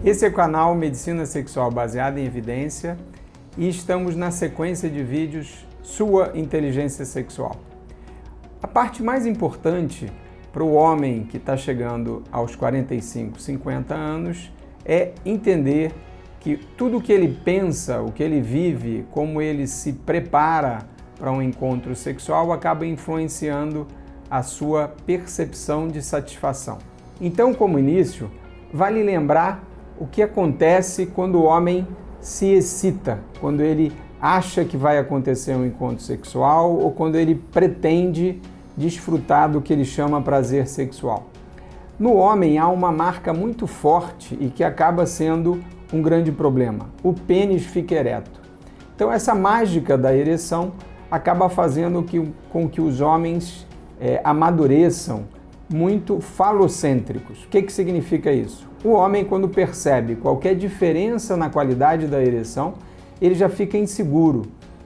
Esse é o canal Medicina Sexual Baseada em Evidência e estamos na sequência de vídeos Sua Inteligência Sexual. A parte mais importante para o homem que está chegando aos 45, 50 anos é entender que tudo o que ele pensa, o que ele vive, como ele se prepara para um encontro sexual acaba influenciando a sua percepção de satisfação. Então, como início, vale lembrar o que acontece quando o homem se excita, quando ele acha que vai acontecer um encontro sexual ou quando ele pretende desfrutar do que ele chama prazer sexual. No homem há uma marca muito forte e que acaba sendo um grande problema. O pênis fica ereto. Então essa mágica da ereção acaba fazendo com que os homens amadureçam muito falocêntricos. O que significa isso? O homem, quando percebe qualquer diferença na qualidade da ereção, ele já fica inseguro,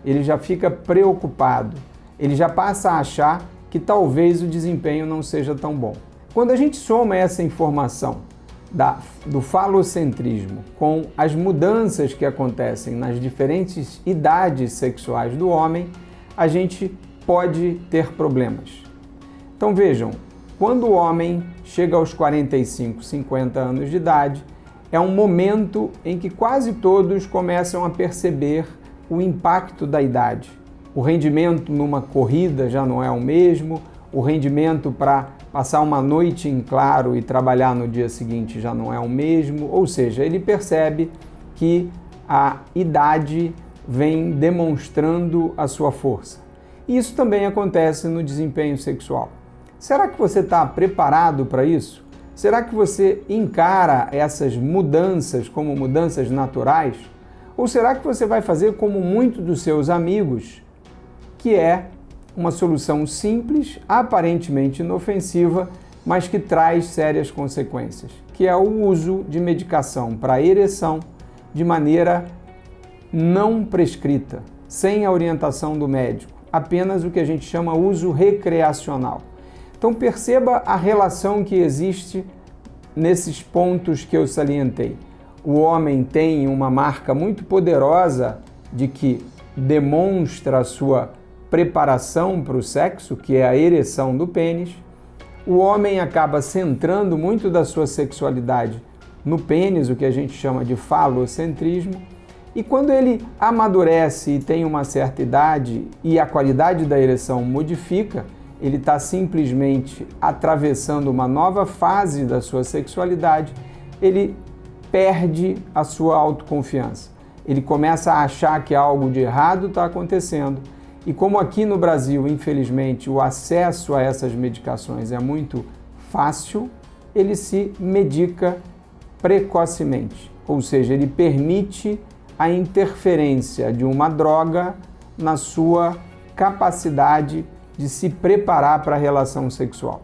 ele já fica preocupado, ele já passa a achar que talvez o desempenho não seja tão bom. Quando a gente soma essa informação do falocentrismo com as mudanças que acontecem nas diferentes idades sexuais do homem, a gente pode ter problemas. Então vejam, quando o homem chega aos 45, 50 anos de idade, é um momento em que quase todos começam a perceber o impacto da idade. O rendimento numa corrida já não é o mesmo, o rendimento para passar uma noite em claro e trabalhar no dia seguinte já não é o mesmo, ou seja, ele percebe que a idade vem demonstrando a sua força. Isso também acontece no desempenho sexual. Será que você está preparado para isso? Será que você encara essas mudanças como mudanças naturais? Ou será que você vai fazer como muitos dos seus amigos, que é uma solução simples, aparentemente inofensiva, mas que traz sérias consequências, que é o uso de medicação para ereção de maneira não prescrita, sem a orientação do médico, apenas o que a gente chama uso recreacional. Então perceba a relação que existe nesses pontos que eu salientei. O homem tem uma marca muito poderosa de que demonstra a sua preparação para o sexo, que é a ereção do pênis. O homem acaba centrando muito da sua sexualidade no pênis, o que a gente chama de falocentrismo. E quando ele amadurece e tem uma certa idade e a qualidade da ereção modifica, ele está simplesmente atravessando uma nova fase da sua sexualidade, ele perde a sua autoconfiança. Ele começa a achar que algo de errado está acontecendo. E como aqui no Brasil, infelizmente, o acesso a essas medicações é muito fácil, ele se medica precocemente. Ou seja, ele permite a interferência de uma droga na sua capacidade de se preparar para a relação sexual.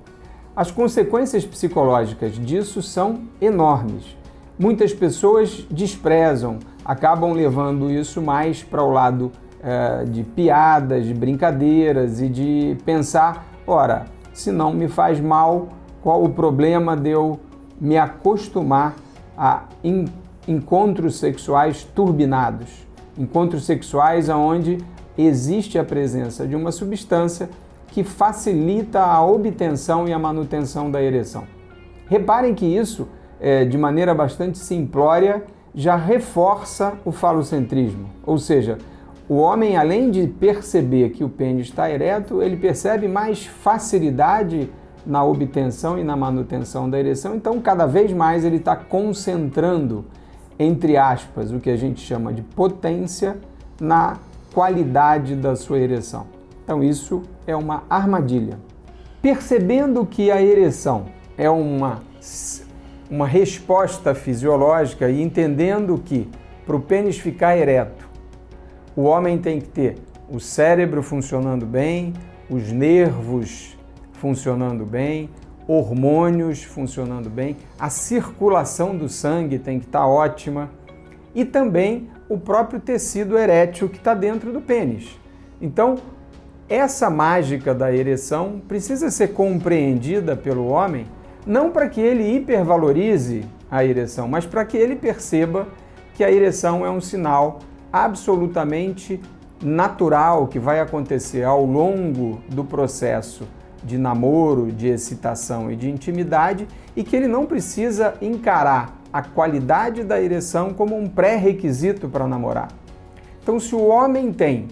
As consequências psicológicas disso são enormes. Muitas pessoas desprezam, acabam levando isso mais para o lado de piadas, de brincadeiras e de pensar, ora, se não me faz mal, qual o problema de eu me acostumar a encontros sexuais turbinados, encontros sexuais onde existe a presença de uma substância que facilita a obtenção e a manutenção da ereção. Reparem que isso, de maneira bastante simplória, já reforça o falocentrismo, ou seja, o homem, além de perceber que o pênis está ereto, ele percebe mais facilidade na obtenção e na manutenção da ereção, então cada vez mais ele está concentrando, entre aspas, o que a gente chama de potência na qualidade da sua ereção. Então isso é uma armadilha. Percebendo que a ereção é uma resposta fisiológica e entendendo que para o pênis ficar ereto, o homem tem que ter o cérebro funcionando bem, os nervos funcionando bem, hormônios funcionando bem, a circulação do sangue tem que estar ótima e também o próprio tecido erétil que está dentro do pênis. Então, essa mágica da ereção precisa ser compreendida pelo homem, não para que ele hipervalorize a ereção, mas para que ele perceba que a ereção é um sinal absolutamente natural que vai acontecer ao longo do processo de namoro, de excitação e de intimidade, e que ele não precisa encarar a qualidade da ereção como um pré-requisito para namorar. Então, se o homem tem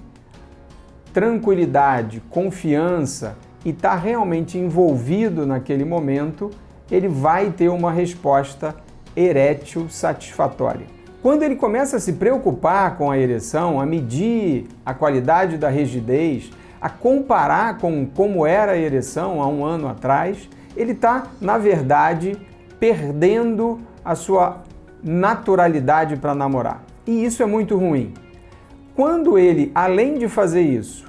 tranquilidade, confiança e está realmente envolvido naquele momento, ele vai ter uma resposta erétil satisfatória. Quando ele começa a se preocupar com a ereção, a medir a qualidade da rigidez, a comparar com como era a ereção há um ano atrás, ele está, na verdade, perdendo a sua naturalidade para namorar. E isso é muito ruim. Quando ele, além de fazer isso,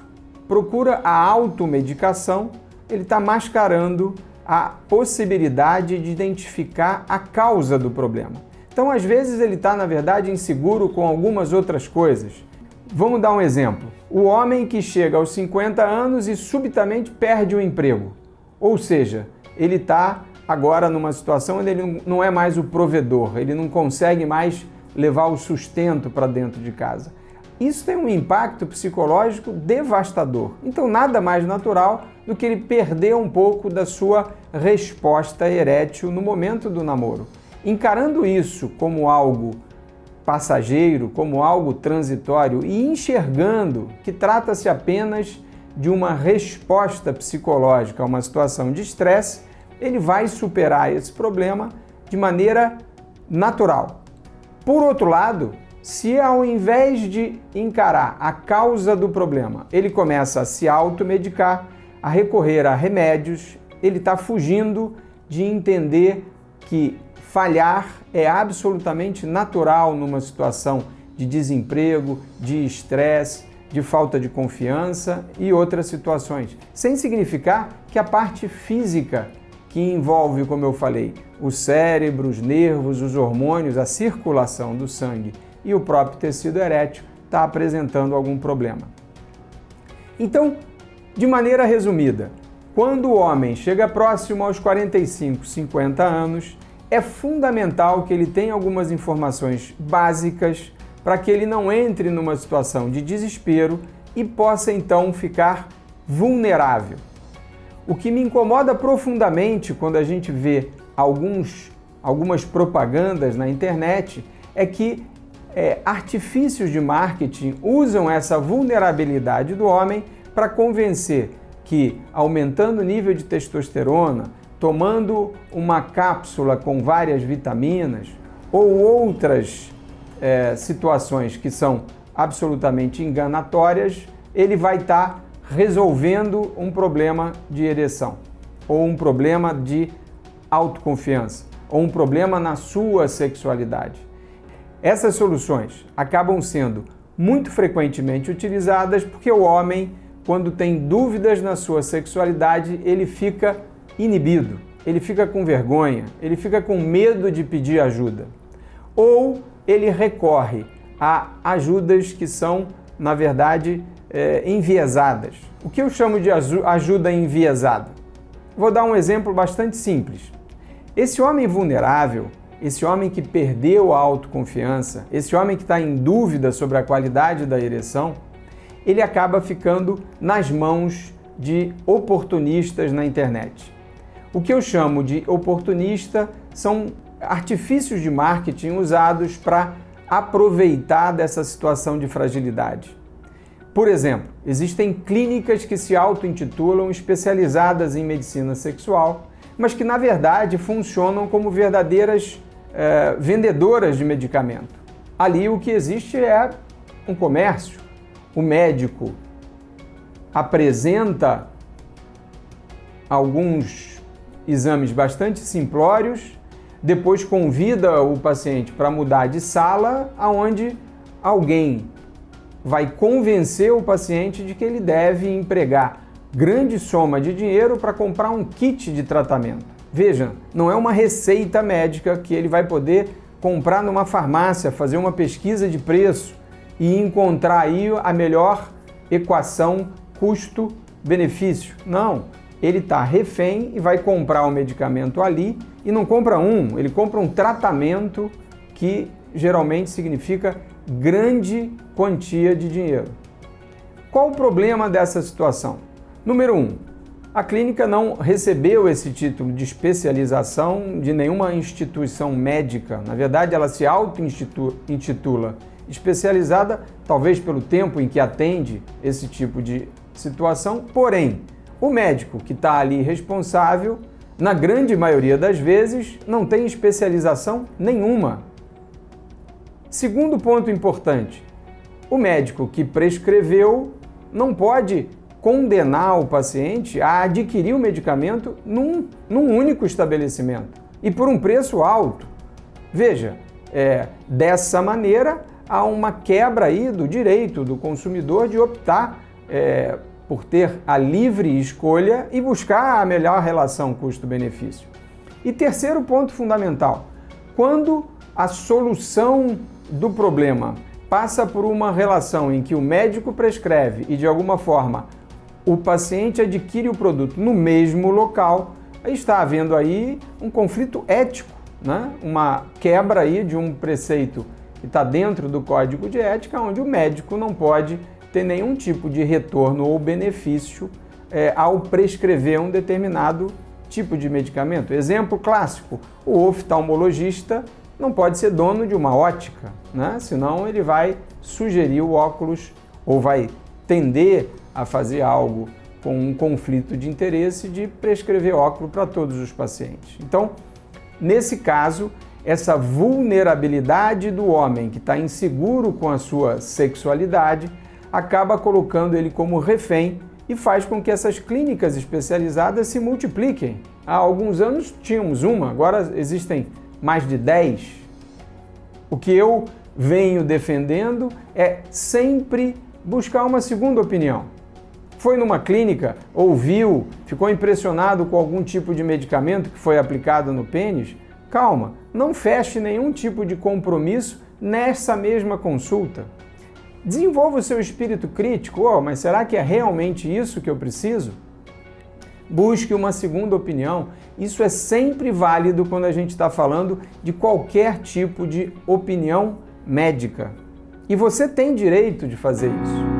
procura a automedicação, ele está mascarando a possibilidade de identificar a causa do problema. Então, às vezes, ele está, na verdade, inseguro com algumas outras coisas. Vamos dar um exemplo. O homem que chega aos 50 anos e subitamente perde o emprego. Ou seja, ele está agora numa situação onde ele não é mais o provedor, ele não consegue mais levar o sustento para dentro de casa. Isso tem um impacto psicológico devastador. Então, nada mais natural do que ele perder um pouco da sua resposta erétil no momento do namoro. Encarando isso como algo passageiro, como algo transitório e enxergando que trata-se apenas de uma resposta psicológica a uma situação de estresse, ele vai superar esse problema de maneira natural. Por outro lado, se ao invés de encarar a causa do problema, ele começa a se automedicar, a recorrer a remédios, ele está fugindo de entender que falhar é absolutamente natural numa situação de desemprego, de estresse, de falta de confiança e outras situações. Sem significar que a parte física que envolve, como eu falei, o cérebro, os nervos, os hormônios, a circulação do sangue e o próprio tecido erétil está apresentando algum problema. Então, de maneira resumida, quando o homem chega próximo aos 45, 50 anos, é fundamental que ele tenha algumas informações básicas para que ele não entre numa situação de desespero e possa então ficar vulnerável. O que me incomoda profundamente quando a gente vê algumas propagandas na internet é que artifícios de marketing usam essa vulnerabilidade do homem para convencer que, aumentando o nível de testosterona, tomando uma cápsula com várias vitaminas ou outras situações que são absolutamente enganatórias, ele vai estar resolvendo um problema de ereção, ou um problema de autoconfiança, ou um problema na sua sexualidade. Essas soluções acabam sendo muito frequentemente utilizadas porque o homem, quando tem dúvidas na sua sexualidade, ele fica inibido, ele fica com vergonha, ele fica com medo de pedir ajuda. Ou ele recorre a ajudas que são, na verdade, enviesadas. O que eu chamo de ajuda enviesada? Vou dar um exemplo bastante simples. Esse homem vulnerável, esse homem que perdeu a autoconfiança, esse homem que está em dúvida sobre a qualidade da ereção, ele acaba ficando nas mãos de oportunistas na internet. O que eu chamo de oportunista são artifícios de marketing usados para aproveitar dessa situação de fragilidade. Por exemplo, existem clínicas que se auto-intitulam especializadas em medicina sexual, mas que na verdade funcionam como verdadeiras vendedoras de medicamento. Ali o que existe é um comércio. O médico apresenta alguns exames bastante simplórios, depois convida o paciente para mudar de sala, aonde alguém vai convencer o paciente de que ele deve empregar grande soma de dinheiro para comprar um kit de tratamento. Veja, não é uma receita médica que ele vai poder comprar numa farmácia, fazer uma pesquisa de preço e encontrar aí a melhor equação custo-benefício. Não, ele está refém e vai comprar o medicamento ali e não compra um, ele compra um tratamento que geralmente significa grande quantia de dinheiro. Qual o problema dessa situação? Número 1, a clínica não recebeu esse título de especialização de nenhuma instituição médica. Na verdade, ela se auto-intitula especializada, talvez pelo tempo em que atende esse tipo de situação, porém, o médico que está ali responsável, na grande maioria das vezes, não tem especialização nenhuma. Segundo ponto importante, o médico que prescreveu não pode condenar o paciente a adquirir o medicamento num único estabelecimento e por um preço alto. Veja, dessa maneira há uma quebra aí do direito do consumidor de optar por ter a livre escolha e buscar a melhor relação custo-benefício. E terceiro ponto fundamental, quando a solução do problema passa por uma relação em que o médico prescreve e de alguma forma o paciente adquire o produto no mesmo local, está havendo aí um conflito ético, né? Uma quebra aí de um preceito que está dentro do Código de Ética, onde o médico não pode ter nenhum tipo de retorno ou benefício ao prescrever um determinado tipo de medicamento. Exemplo clássico, o oftalmologista não pode ser dono de uma ótica, né? Senão ele vai sugerir o óculos ou vai tender a fazer algo com um conflito de interesse de prescrever óculos para todos os pacientes. Então, nesse caso, essa vulnerabilidade do homem que está inseguro com a sua sexualidade acaba colocando ele como refém e faz com que essas clínicas especializadas se multipliquem. Há alguns anos tínhamos uma, agora existem mais de 10. O que eu venho defendendo é sempre buscar uma segunda opinião. Foi numa clínica, ouviu, ficou impressionado com algum tipo de medicamento que foi aplicado no pênis? Calma, não feche nenhum tipo de compromisso nessa mesma consulta. Desenvolva o seu espírito crítico. Mas será que é realmente isso que eu preciso? Busque uma segunda opinião. Isso é sempre válido quando a gente está falando de qualquer tipo de opinião médica. E você tem direito de fazer isso.